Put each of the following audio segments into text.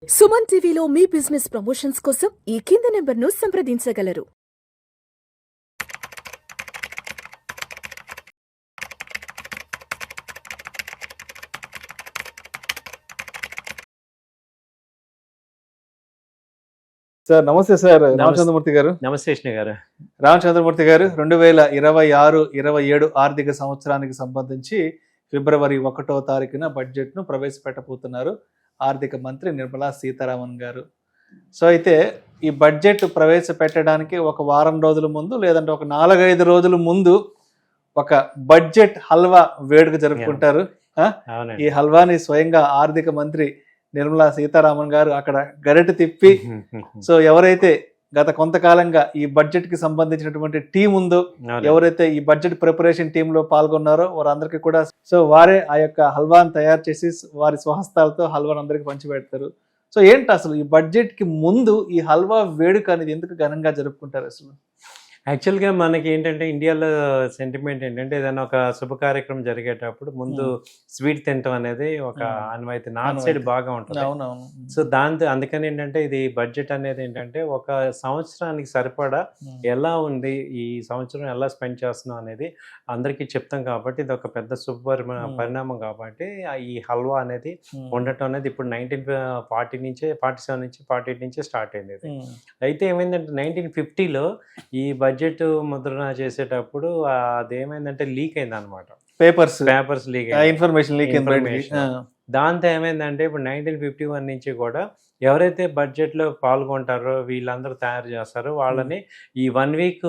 సుమన్ టీవీలో మీ business promotions కోసం ఈ కింది నెంబర్ను సంప్రదించగలరు. సార్ నమస్తే సార్. రామచంద్రమూర్తి గారు. నమస్తే కృష్ణ గారు. రామచంద్రమూర్తి గారు 2026-27 ఆర్థిక సంవత్సరానికి సంబంధించి ఫిబ్రవరి 1వ తారీఖున బడ్జెట్ను ప్రవేశపెట్టబోతున్నారు ఆర్థిక మంత్రి నిర్మలా సీతారామన్ గారు. సో అయితే ఈ బడ్జెట్ ప్రవేశపెట్టడానికి ఒక వారం రోజుల ముందు లేదంటే ఒక 4-5 రోజుల ముందు ఒక బడ్జెట్ హల్వా వేడుక జరుపుకుంటారు. ఈ హల్వాని స్వయంగా ఆర్థిక మంత్రి నిర్మలా సీతారామన్ గారు అక్కడ గరిటె తిప్పి సో ఎవరైతే గత కొంతకాలంగా ఈ బడ్జెట్ కి సంబంధించినటువంటి టీం ఉందో, ఎవరైతే ఈ బడ్జెట్ ప్రిపరేషన్ టీమ్ లో పాల్గొన్నారో వారందరికీ కూడా సో వారే ఆ యొక్క హల్వాని తయారు చేసి వారి స్వహస్తాలతో హల్వాని అందరికి పంచిపెడతారు. సో ఏంటి అసలు ఈ బడ్జెట్ కి ముందు ఈ హల్వా వేడుక అనేది ఎందుకు ఘనంగా జరుపుకుంటారు అసలు? యాక్చువల్గా మనకి ఏంటంటే ఇండియాలో సెంటిమెంట్ ఏంటంటే ఏదైనా ఒక శుభ కార్యక్రమం జరిగేటప్పుడు ముందు స్వీట్ తినటం అనేది ఒక ఆనవాయితీ నార్త్ సైడ్ బాగా ఉంటుంది. సో అందుకని ఏంటంటే ఇది బడ్జెట్ అనేది ఏంటంటే ఒక సంవత్సరానికి సరిపడా ఎలా ఉంది, ఈ సంవత్సరం ఎలా స్పెండ్ చేస్తున్నాం అనేది అందరికీ చెప్తాం కాబట్టి ఇది ఒక పెద్ద పరిణామం కాబట్టి ఈ హల్వా అనేది ఉండటం అనేది ఇప్పుడు 1947 నుంచి 48 నుంచి స్టార్ట్ అయింది. అయితే ఏమైందంటే 1950లో ఈ బడ్జెట్ ముద్రణ చేసేటప్పుడు అదేమైందంటే లీక్ అయింది అనమాట. Papers leak information. దాంతో ఏమైందంటే ఇప్పుడు 1951 నుంచి కూడా ఎవరైతే బడ్జెట్ లో పాల్గొంటారో వీళ్ళందరూ తయారు చేస్తారో వాళ్ళని ఈ 1 వీక్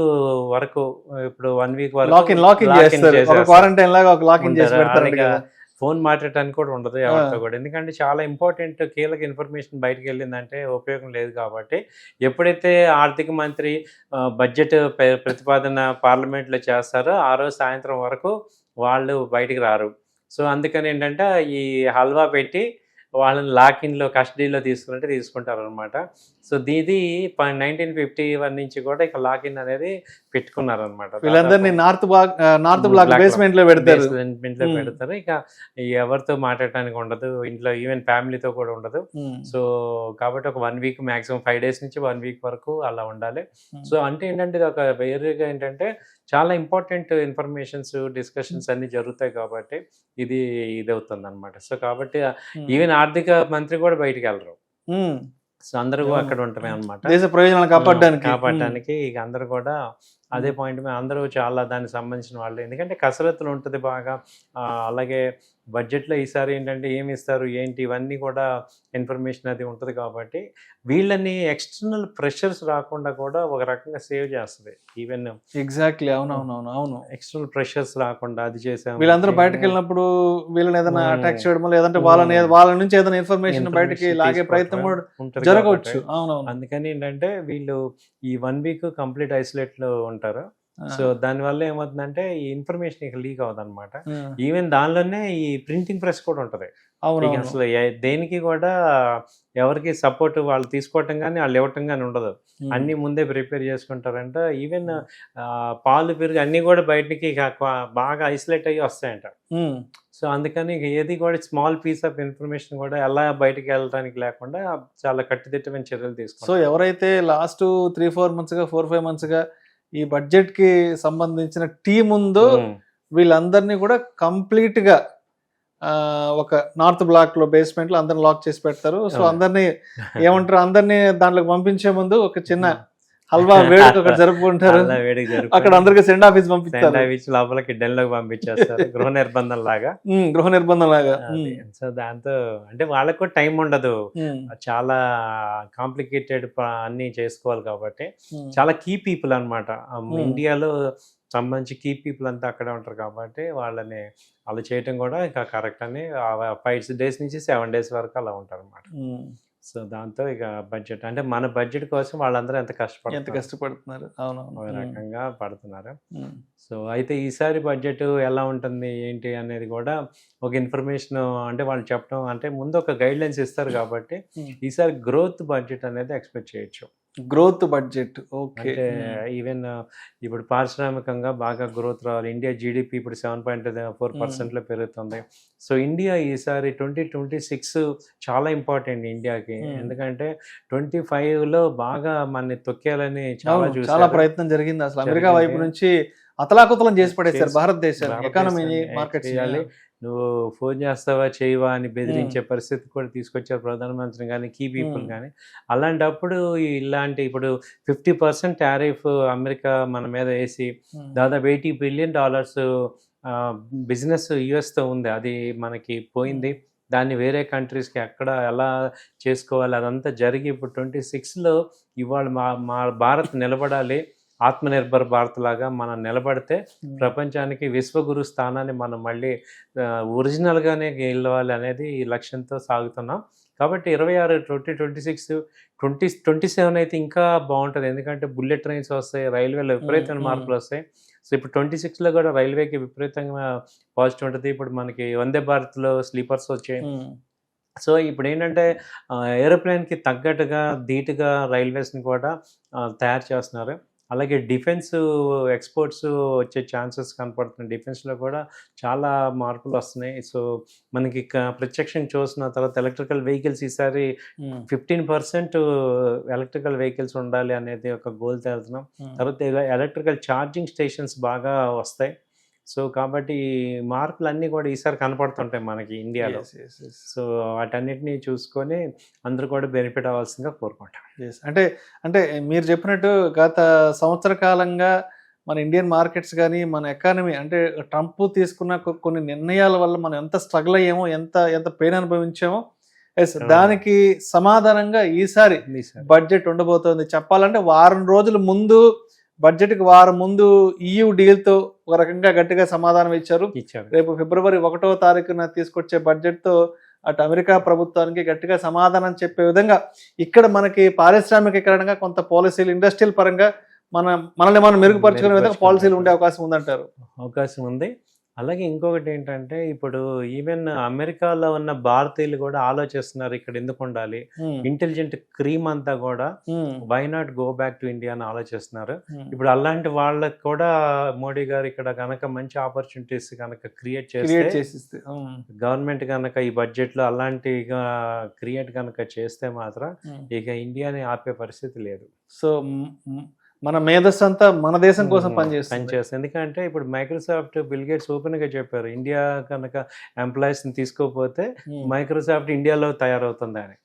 వరకు, ఇప్పుడు 1 వీక్ వరకు ఫోన్ మాట్లాడటానికి కూడా ఉండదు ఎవరితో కూడా. ఎందుకంటే చాలా ఇంపార్టెంట్ కీలక ఇన్ఫర్మేషన్ బయటకు వెళ్ళిందంటే ఉపయోగం లేదు కాబట్టి ఎప్పుడైతే ఆర్థిక మంత్రి బడ్జెట్ ప్రతిపాదన పార్లమెంట్లో చేస్తారో ఆ రోజు సాయంత్రం వరకు వాళ్ళు బయటికి రారు. సో అందుకని ఏంటంటే ఈ హల్వా పెట్టి వాళ్ళని లాకిన్లో కస్టడీలో తీసుకుంటారు అనమాట. సో ఇది 1951 నుంచి కూడా ఇక లాకిన్ అనేది పెట్టుకున్నారు అనమాట. వీళ్ళందరినీ నార్త్ బ్లాక్ బేస్మెంట్ లో పెడతారు. ఇక ఎవరితో మాట్లాడటానికి ఉండదు, ఇంట్లో ఈవెన్ ఫ్యామిలీతో కూడా ఉండదు. సో కాబట్టి ఒక 1 వీక్ మాక్సిమం 5 days నుంచి 1 వీక్ వరకు అలా ఉండాలి. సో అంటే ఏంటంటే ఇది ఒక వేరుగా ఏంటంటే చాలా ఇంపార్టెంట్ ఇన్ఫర్మేషన్స్ డిస్కషన్స్ అన్ని జరుగుతాయి కాబట్టి ఇది అవుతుంది అనమాట. సో కాబట్టి ఈవెన్ ఆర్థిక మంత్రి కూడా బయటికి వెళ్ళరు. సో అందరూ అక్కడ ఉంటామే అనమాట, దేశ ప్రయోజనాలు కాపాడడానికి. ఇక అందరూ కూడా అదే పాయింట్ మీద అందరూ చాలా దానికి సంబంధించిన వాళ్ళు, ఎందుకంటే కసరత్తులు ఉంటుంది బాగా. అలాగే బడ్జెట్లో ఈసారి ఏంటంటే ఏమి ఇస్తారు ఏంటి ఇవన్నీ కూడా ఇన్ఫర్మేషన్ అది ఉంటుంది కాబట్టి వీళ్ళని ఎక్స్టర్నల్ ప్రెషర్స్ రాకుండా కూడా ఒక రకంగా సేవ్ చేస్తుంది. ఈవెన్ ఎగ్జాక్ట్లీ అవును ఎక్స్టర్నల్ ప్రెషర్స్ రాకుండా అది చేసాం. వీళ్ళందరూ బయటకు వెళ్ళినప్పుడు వీళ్ళని ఏదైనా అటాక్ చేయడం లేదంటే వాళ్ళ నుంచి ఏదైనా ఇన్ఫర్మేషన్ బయటకి లాగే ప్రయత్నం కూడా జరగవచ్చు. అందుకని ఏంటంటే వీళ్ళు ఈ 1 వీక్ కంప్లీట్ ఐసోలేట్ లో ఉంటారు. సో దానివల్ల ఏమవుతుందంటే ఈ ఇన్ఫర్మేషన్ ఇక లీక్ అవుతుంది అనమాట. ఈవెన్ దానిలోనే ఈ ప్రింటింగ్ ప్రెస్ కూడా ఉంటుంది. అసలు దేనికి కూడా ఎవరికి సపోర్ట్ వాళ్ళు తీసుకోవటం కానీ వాళ్ళు ఇవ్వటం కానీ ఉండదు. అన్ని ముందే ప్రిపేర్ చేసుకుంటారంట. ఈవెన్ పాలు పెరుగు అన్ని కూడా బయటికి బాగా ఐసోలేట్ అయ్యి వస్తాయంట. సో అందుకని ఏది కూడా స్మాల్ పీస్ ఆఫ్ ఇన్ఫర్మేషన్ కూడా ఎలా బయటకు వెళ్ళడానికి లేకుండా చాలా కట్టుదిట్టమైన చర్యలు తీసుకుంటారు. సో ఎవరైతే లాస్ట్ 3-4 monthsగా 4-5 monthsగా ఈ బడ్జెట్ కి సంబంధించిన టీం ఉందో వీళ్ళందరినీ కూడా కంప్లీట్ గా ఒక నార్త్ బ్లాక్ లో బేస్మెంట్ లో అందరిని లాక్ చేసి పెడతారు. సో అందరినీ ఏమంటారు, అందరినీ దాంట్లోకి పంపించే ముందు ఒక చిన్న హల్వా వేడుక ఒకటి జరుపుకుంటారు. అక్కడ అందరికి సెండ్ ఆఫీస్ పంపిస్తారు, లోపలికి డెన్లోకి పంపించేస్తారు. గృహ నిర్బంధం లాగా. సో దాంతో అంటే వాళ్ళకు కూడా టైం ఉండదు, చాలా కాంప్లికేటెడ్ అన్ని చేసుకోవాలి కాబట్టి. చాలా కీ పీపుల్ అనమాట ఇండియాలో సంబంధించి కీ పీపుల్ అంతా అక్కడే ఉంటారు కాబట్టి వాళ్ళని అలా చేయటం కూడా ఇంకా కరెక్ట్ అని 5 days నుంచి 7 days వరకు అలా ఉంటారు అనమాట. సో దాంతో ఇక బడ్జెట్ అంటే మన బడ్జెట్ కోసం వాళ్ళందరూ ఎంత కష్టపడుతున్నారు రకంగా పడుతున్నారు. సో అయితే ఈసారి బడ్జెట్ ఎలా ఉంటుంది ఏంటి అనేది కూడా ఒక ఇన్ఫర్మేషన్ అంటే వాళ్ళు చెప్పడం అంటే ముందు ఒక గైడ్ లైన్స్ ఇస్తారు కాబట్టి ఈసారి గ్రోత్ బడ్జెట్ అనేది ఎక్స్పెక్ట్ చేయొచ్చు. Growth budget. ఓకే. అంటే ఈవెన్ ఇప్పుడు పారిశ్రామికంగా బాగా గ్రోత్ రావాలి. ఇండియా జీడిపి ఇప్పుడు 7.4% పెరుగుతుంది. సో ఇండియా ఈసారి 2026 చాలా ఇంపార్టెంట్ ఇండియాకి. ఎందుకంటే 25లో బాగా మనని తొక్కేయాలని చాలా చాలా చూసారు. ప్రయత్నం జరిగింది. అసలు అమెరికా వైపు నుంచి అతలాకుతలం చేసి పడేశారు భారతదేశాన్ని, ఎకానమీ మార్కెట్స్. చేయాలి, నువ్వు ఫోన్ చేస్తావా చేయవా అని బెదిరించే పరిస్థితి కూడా తీసుకొచ్చారు ప్రధానమంత్రి కానీ కీ పీపుల్ కానీ. అలాంటప్పుడు ఇలాంటి ఇప్పుడు 50% టారిఫ్ అమెరికా మన మీద వేసి దాదాపు $80 బిలియన్ బిజినెస్ యుఎస్తో ఉంది. అది మనకి పోయింది. దాన్ని వేరే కంట్రీస్కి ఎక్కడ ఎలా చేసుకోవాలి అదంతా జరిగి ఇప్పుడు 26లో ఇవాళ మా భారత్ నిలబడాలి, ఆత్మనిర్భర్ భారత్ లాగా మనం నిలబడితే ప్రపంచానికి విశ్వగురు స్థానాన్ని మనం మళ్ళీ ఒరిజినల్గానే గెలవాలి అనేది ఈ లక్ష్యంతో సాగుతున్నాం. కాబట్టి 2026 2027 అయితే ఇంకా బాగుంటుంది. ఎందుకంటే బుల్లెట్ ట్రైన్స్ వస్తాయి, రైల్వేలో విపరీతమైన మార్పులు వస్తాయి. సో ఇప్పుడు 26లో కూడా రైల్వేకి విపరీతంగా పాజిటివ్ ఉంటుంది. ఇప్పుడు మనకి వందే భారత్లో స్లీపర్స్ వచ్చాయి. సో ఇప్పుడు ఏంటంటే ఏరోప్లేన్కి తగ్గట్టుగా ధీటుగా రైల్వేస్ని కూడా తయారు చేస్తున్నారు. అలాగే డిఫెన్స్ ఎక్స్పోర్ట్స్ వచ్చే ఛాన్సెస్ కనపడుతున్నాయి. డిఫెన్స్లో కూడా చాలా మార్పులు వస్తున్నాయి. సో మనకి ప్రత్యక్షంగా చూసిన తర్వాత ఎలక్ట్రికల్ వెహికల్స్ ఈసారి 15% ఎలక్ట్రికల్ వెహికల్స్ ఉండాలి అనేది ఒక గోల్ తేలుతున్నాం. తర్వాత ఎలక్ట్రికల్ ఛార్జింగ్ స్టేషన్స్ బాగా వస్తాయి. సో కాబట్టి మార్పులు అన్నీ కూడా ఈసారి కనపడుతుంటాయి మనకి ఇండియాలో. సో వాటన్నిటిని చూసుకొని అందరూ కూడా బెనిఫిట్ అవ్వాల్సిందిగా కోరుకుంటాం. అంటే మీరు చెప్పినట్టు గత సంవత్సర కాలంగా మన ఇండియన్ మార్కెట్స్ కానీ మన ఎకానమీ అంటే ట్రంప్ తీసుకున్న కొన్ని నిర్ణయాల వల్ల మనం ఎంత స్ట్రగుల్ అయ్యామో, ఎంత పెయిన్ అనుభవించామో, దానికి సమాధానంగా ఈసారి బడ్జెట్ ఉండబోతోంది. చెప్పాలంటే వారం రోజుల ముందు బడ్జెట్కి వారం ముందు EU డీల్తో ఒక రకంగా గట్టిగా సమాధానం ఇచ్చారు. రేపు ఫిబ్రవరి 1వ తారీఖున తీసుకొచ్చే బడ్జెట్తో అటు అమెరికా ప్రభుత్వానికి గట్టిగా సమాధానం చెప్పే విధంగా ఇక్కడ మనకి పారిశ్రామికీకరణగా కొంత పాలసీలు ఇండస్ట్రియల్ పరంగా మనల్ని మనం మెరుగుపరచుకునే విధంగా పాలసీలు ఉండే అవకాశం ఉందంటారు. అవకాశం ఉంది. అలాగే ఇంకొకటి ఏంటంటే ఇప్పుడు ఈవెన్ అమెరికాలో ఉన్న భారతీయులు కూడా ఆలోచిస్తున్నారు ఇక్కడ ఎందుకు ఉండాలి, ఇంటెలిజెంట్ క్రీమ్ అంతా కూడా why not go back to India అని ఆలోచిస్తున్నారు. ఇప్పుడు అలాంటి వాళ్ళకి కూడా మోడీ గారు ఇక్కడ కనుక మంచి ఆపర్చునిటీస్ కనుక క్రియేట్ చేస్తే, గవర్నమెంట్ కనుక ఈ బడ్జెట్లో అలాంటి క్రియేట్ కనుక చేస్తే మాత్రం ఇక ఇండియాని ఆపే పరిస్థితి లేదు. సో మన మేధస్సు అంతా మన దేశం కోసం పనిచేస్తుంది. ఎందుకంటే ఇప్పుడు మైక్రోసాఫ్ట్, బిల్ గేట్స్ ఓపెన్గా చెప్పారు ఇండియా కనుక ఎంప్లాయీస్ని తీసుకోకపోతే మైక్రోసాఫ్ట్ ఇండియాలో తయారవుతుందని.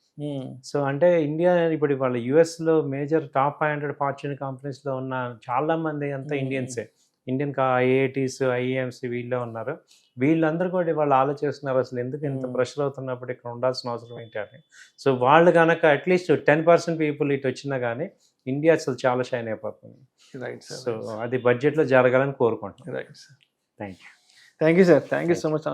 సో అంటే ఇండియా ఇప్పుడు వాళ్ళ యుఎస్లో మేజర్ టాప్ 500 ఫార్చ్యూన్ కంపెనీస్లో ఉన్న చాలా మంది అంతా ఇండియన్సే. ఇండియన్ ఐఐటీస్, ఐఏఎంస్ వీళ్ళే ఉన్నారు. వీళ్ళందరూ కూడా వాళ్ళు ఆలోచిస్తున్నారు అసలు ఎందుకు ఇంత ప్రెషర్ అవుతున్నప్పుడు ఇక్కడ ఉండాల్సిన అవసరం ఏంటి అని. సో వాళ్ళు కనుక అట్లీస్ట్ 10% పీపుల్ ఇటు వచ్చినా కానీ ఇండియా అసలు చాలా షైన్ అయిపోతుంది. సో అది బడ్జెట్లో జరగాలని కోరుకుంటున్నాం. Right sir. Thank you. Thank you sir. Thank you so much.